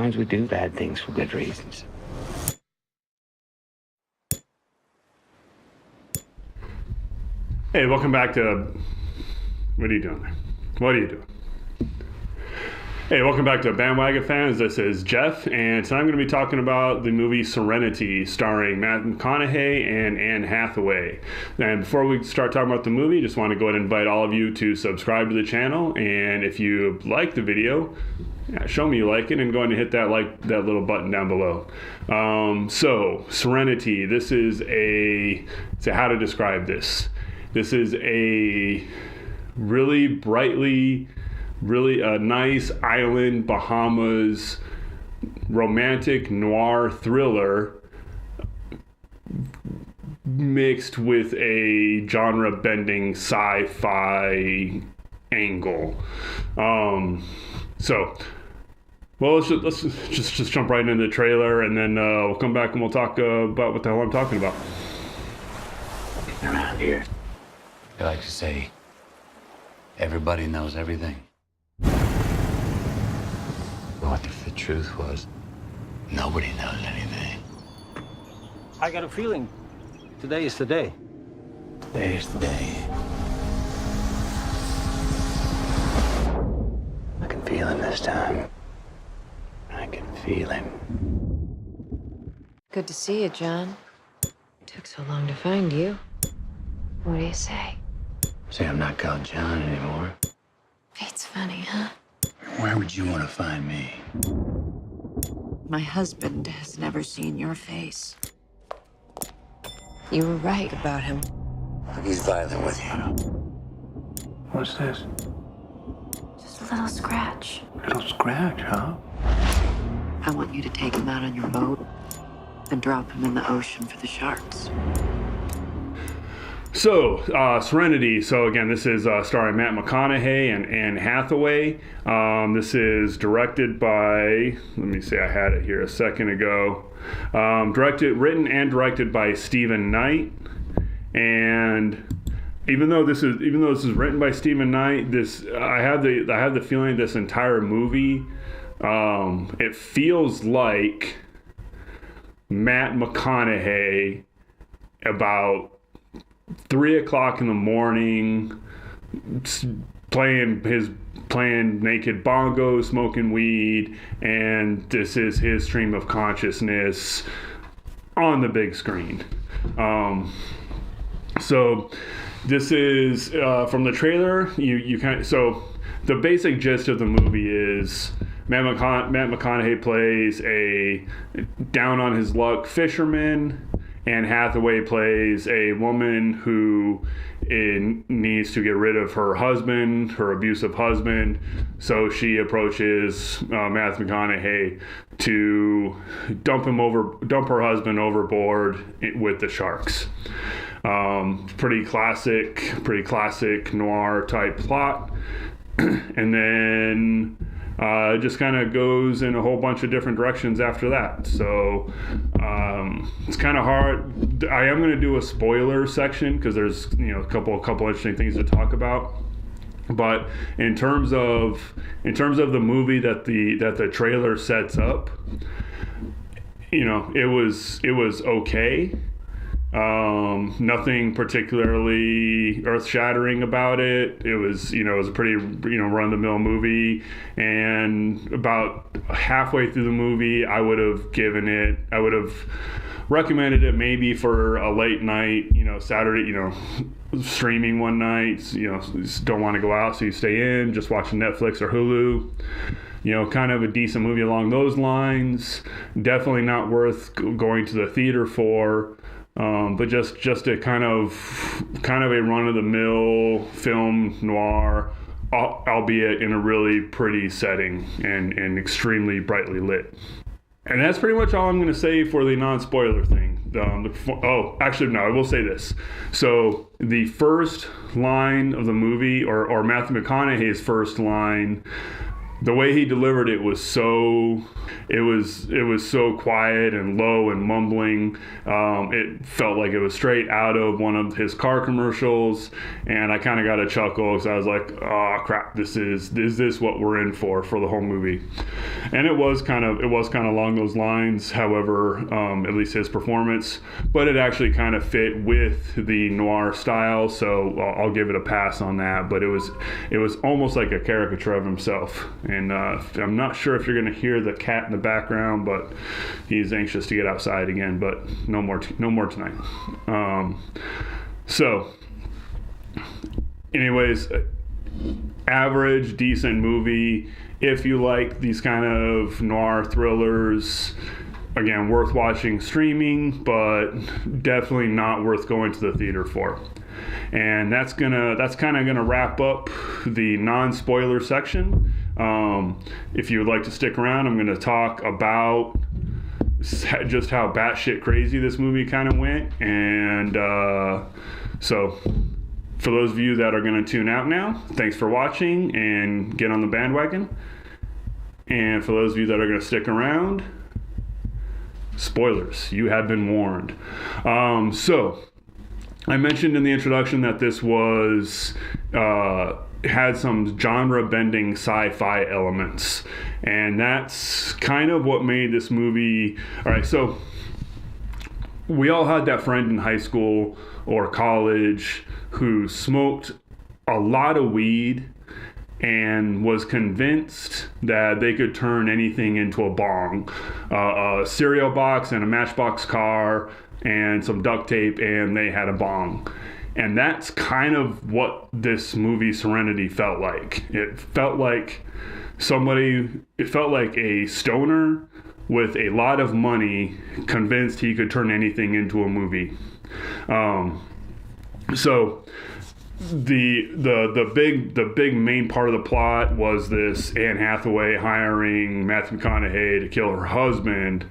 sometimes we do bad things for good reasons. Hey, welcome back to... What are you doing there? What are you doing? Hey, welcome back to Bandwagon Fans. This is Jeff, and tonight I'm going to be talking about the movie Serenity, starring Matt McConaughey and Anne Hathaway. And before we start talking about the movie, just want to go ahead and invite all of you to subscribe to the channel. And if you like the video, show me you like it, and go ahead and hit that little button down below. So, Serenity. This is so how to describe this? This is a really a nice island, Bahamas, romantic noir thriller mixed with a genre-bending sci-fi angle. Let's just jump right into the trailer, and then we'll come back and we'll talk about what the hell I'm talking about. Around here, I like to say, everybody knows everything. What if the truth was, nobody knows anything? I got a feeling today is the day. Today is the day. I can feel him this time. I can feel him. Good to see you, John. Took so long to find you. What do you say? Say I'm not called John anymore. It's funny, huh? Where would you want to find me? My husband has never seen your face. You were right about him. He's violent with you. what's this? Just a little scratch. Little scratch, huh? I want you to take him out on your boat and drop him in the ocean for the sharks. So, Serenity. So again, this is starring Matt McConaughey and Anne Hathaway. This is directed by, let me see, I had it here a second ago. Written and directed by Stephen Knight. And even though this is written by Stephen Knight, I have the feeling this entire movie, it feels like Matt McConaughey about 3 o'clock in the morning, playing naked bongos, smoking weed, and this is his stream of consciousness on the big screen. So this is from the trailer. So the basic gist of the movie is Matt McConaughey plays a down on his luck fisherman. Anne Hathaway plays a woman who needs to get rid of her husband, her abusive husband. So she approaches Matt McConaughey to dump her husband overboard with the sharks. Pretty classic noir type plot. And then it just kind of goes in a whole bunch of different directions after that. So it's kind of hard. I am going to do a spoiler section because there's a couple interesting things to talk about. But in terms of the movie that the trailer sets up, it was okay. Nothing particularly earth-shattering about it. It was a pretty, run-of-the-mill movie. And about halfway through the movie, I would have recommended it maybe for a late night, Saturday, streaming one night. Just don't want to go out, so you stay in, just watching Netflix or Hulu. Kind of a decent movie along those lines. Definitely not worth going to the theater for. But just a kind of a run-of-the-mill film noir, albeit in a really pretty setting and extremely brightly lit. And that's pretty much all I'm going to say for the non-spoiler thing. Actually, no, I will say this. So the first line of the movie, or Matthew McConaughey's first line, the way he delivered it was so so quiet and low and mumbling. It felt like it was straight out of one of his car commercials, and I kind of got a chuckle because I was like, oh crap, is this what we're in for the whole movie? And it was kind of along those lines, however, at least his performance, but it actually kind of fit with the noir style, so I'll give it a pass on that. But it was almost like a caricature of himself. And I'm not sure if you're going to hear the cat in the background, but he's anxious to get outside again. But no more tonight. So, anyways, average, decent movie. If you like these kind of noir thrillers, again, worth watching streaming, but definitely not worth going to the theater for. And that's kind of gonna wrap up the non-spoiler section. If you would like to stick around, I'm gonna talk about just how batshit crazy this movie kind of went. And so for those of you that are gonna tune out now, thanks for watching and get on the bandwagon. And for those of you that are gonna stick around, spoilers, you have been warned. So I mentioned in the introduction that this was had some genre-bending sci-fi elements, and that's kind of what made this movie. All right, so we all had that friend in high school or college who smoked a lot of weed and was convinced that they could turn anything into a bong, a cereal box and a Matchbox car and some duct tape, and they had a bong. And that's kind of what this movie Serenity felt like. It felt like a stoner with a lot of money convinced he could turn anything into a movie. So the big main part of the plot was this Anne Hathaway hiring Matthew McConaughey to kill her husband.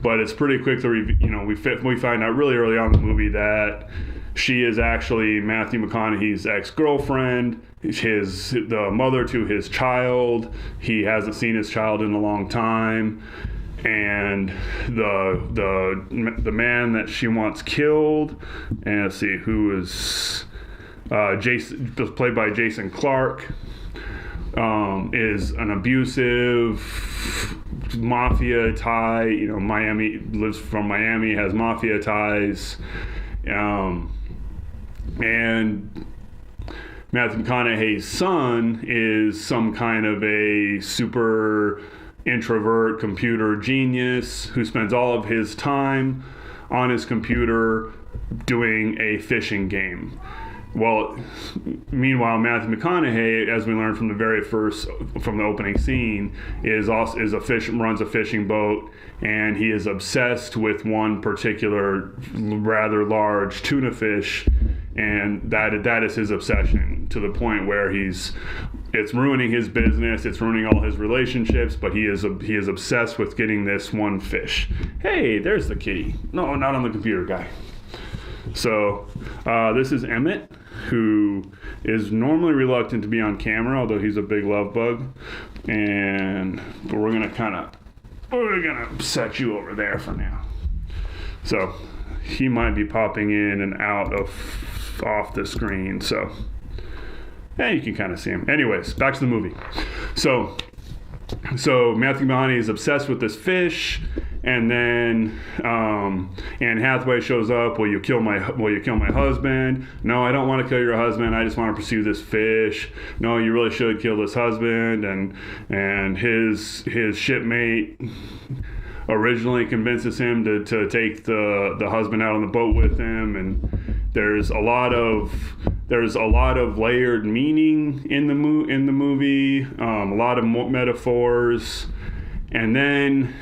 But it's pretty quickly, we find out really early on in the movie that she is actually Matthew McConaughey's ex-girlfriend, the mother to his child. He hasn't seen his child in a long time, and the man that she wants killed, and let's see who is Jason, played by Jason Clarke, is an abusive mafia tie. Miami, lives from Miami, has mafia ties, and Matthew McConaughey's son is some kind of a super introvert computer genius who spends all of his time on his computer doing a fishing game. Well, meanwhile, Matthew McConaughey, as we learned from the opening scene, runs a fishing boat, and he is obsessed with one particular rather large tuna fish, and that is his obsession, to the point where it's ruining his business, it's ruining all his relationships, but he is obsessed with getting this one fish. Hey, there's the kitty. No, not on the computer guy. So this is Emmett, who is normally reluctant to be on camera, although he's a big love bug. But we're gonna set you over there for now. So he might be popping in and out off the screen. So you can kind of see him. Anyways, back to the movie. So Matthew McConaughey is obsessed with this fish, and then Anne Hathaway shows up. Will you kill my husband? No, I don't want to kill your husband. I just want to pursue this fish. No, you really should kill this husband. And his shipmate originally convinces him to take the husband out on the boat with him, and there's a lot of layered meaning in the movie, a lot of metaphors, and then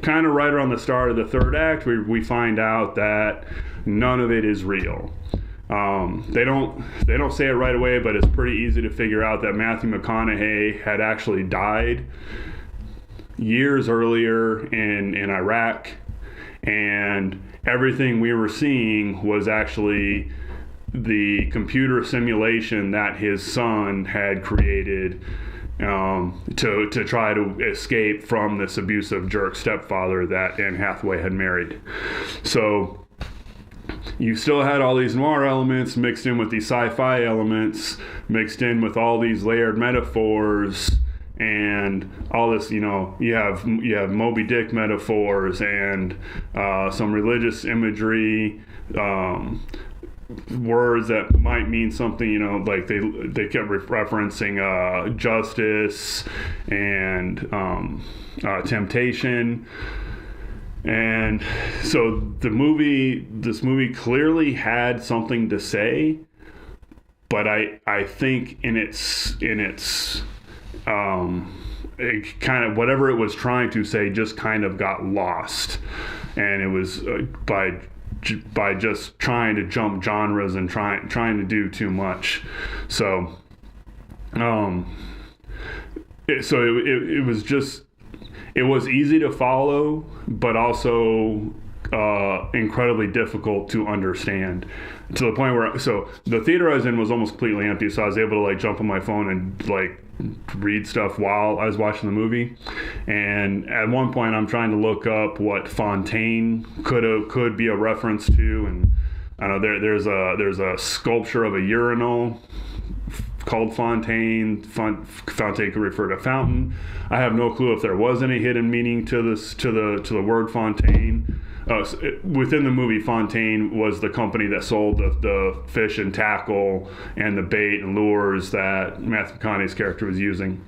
kind of right around the start of the third act, we find out that none of it is real. They don't say it right away, but it's pretty easy to figure out that Matthew McConaughey had actually died years earlier in Iraq, and everything we were seeing was actually the computer simulation that his son had created to try to escape from this abusive jerk stepfather that Anne Hathaway had married. So you still had all these noir elements mixed in with these sci-fi elements, mixed in with all these layered metaphors and all this, you have Moby Dick metaphors and some religious imagery, words that might mean something, like they kept referencing justice and temptation. And so this movie clearly had something to say, but I think in its it kind of, whatever it was trying to say just kind of got lost, and it was by just trying to jump genres and trying to do too much. So it was just, it was easy to follow, but also incredibly difficult to understand, to the point where, so the theater I was in was almost completely empty, so I was able to jump on my phone and read stuff while I was watching the movie. And at one point I'm trying to look up what Fontaine could be a reference to, and I know there's a sculpture of a urinal called Fontaine. Fontaine could refer to fountain. I have no clue if there was any hidden meaning to the word Fontaine. Within the movie, Fontaine was the company that sold the fish and tackle and the bait and lures that Matthew McConaughey's character was using.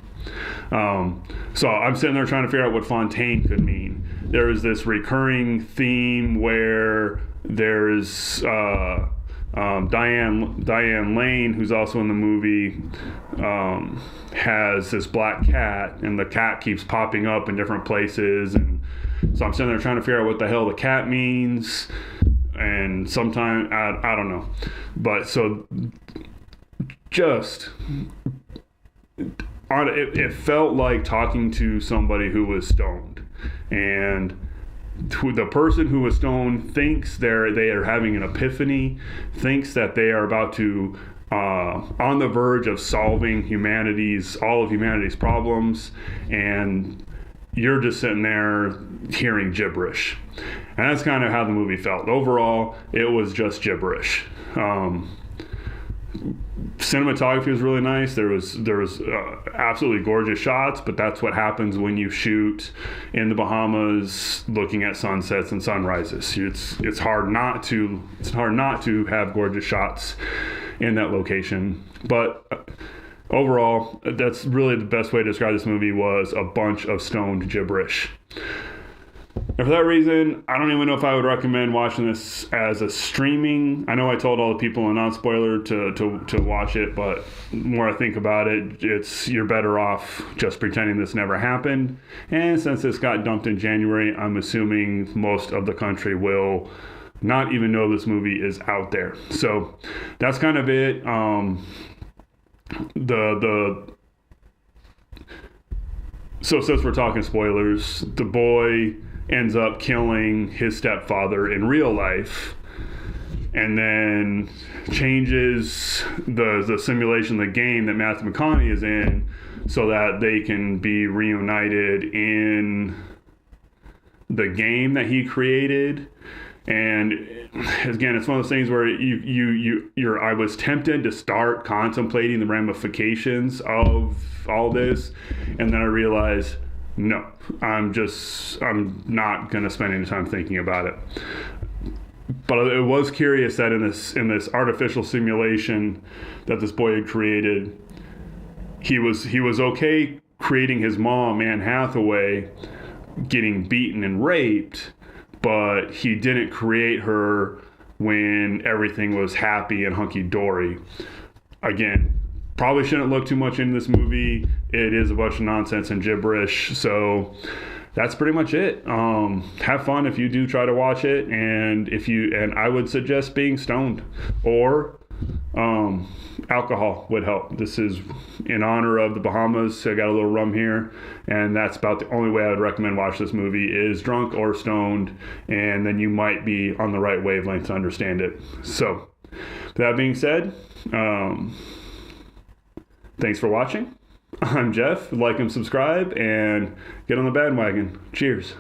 So I'm sitting there trying to figure out what Fontaine could mean. There is this recurring theme where there's Diane Lane, who's also in the movie, has this black cat, and the cat keeps popping up in different places, and so I'm sitting there trying to figure out what the hell the cat means, and sometimes I don't know, but so just it felt like talking to somebody who was stoned, and the person who was stoned thinks they are having an epiphany, thinks that they are about to on the verge of solving all of humanity's problems, and you're just sitting there hearing gibberish. And that's kind of how the movie felt. Overall, it was just gibberish. Cinematography was really nice. There was absolutely gorgeous shots, but that's what happens when you shoot in the Bahamas looking at sunsets and sunrises. It's hard not to have gorgeous shots in that location. But overall, that's really the best way to describe this movie, was a bunch of stoned gibberish. And for that reason, I don't even know if I would recommend watching this as a streaming. I know I told all the people in non-spoiler to watch it, but the more I think about it, you're better off just pretending this never happened. And since this got dumped in January, I'm assuming most of the country will not even know this movie is out there. So that's kind of it. So since we're talking spoilers, the boy ends up killing his stepfather in real life, and then changes the simulation, the game that Matthew McConaughey is in, so that they can be reunited in the game that he created. And again, it's one of those things where I was tempted to start contemplating the ramifications of all this, and then I realized, no, I'm not going to spend any time thinking about it. But it was curious that in this artificial simulation that this boy had created, he was okay creating his mom, Anne Hathaway, getting beaten and raped, but he didn't create her when everything was happy and hunky-dory. Again, probably shouldn't look too much into this movie. It is a bunch of nonsense and gibberish, so that's pretty much it. Have fun if you do try to watch it, and I would suggest being stoned, or alcohol would help. This is in honor of the Bahamas. I got a little rum here, and that's about the only way I would recommend watch this movie, is drunk or stoned, and then you might be on the right wavelength to understand it. So that being said, thanks for watching. I'm Jeff. Like and subscribe and get on the bandwagon. Cheers.